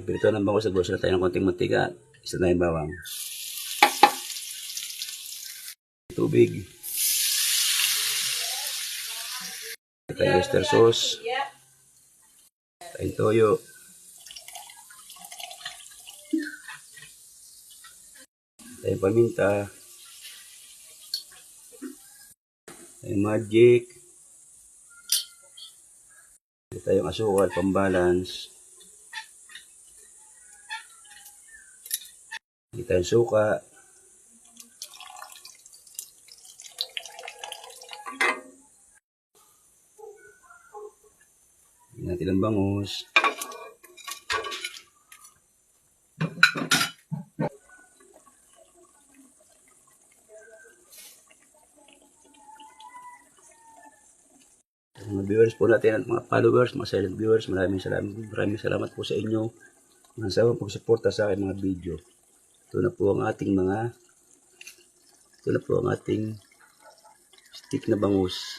Pirito ng bangus, nagbuhos na tayo ng konting mantika. Isa na yung bawang. Tubig. Ito yung oyster sauce. Ito yung toyo. Ito yung paminta. Ito yung magic. Ito yung asukal, pambalance. Ito yung suka. Lagyan natin ang bangus. Mga viewers po natin at mga followers, mga silent viewers, maraming salamat po sa inyo. Mga sawang pagsuporta sa aking mga video. Ito na po ang ating stick na bangus.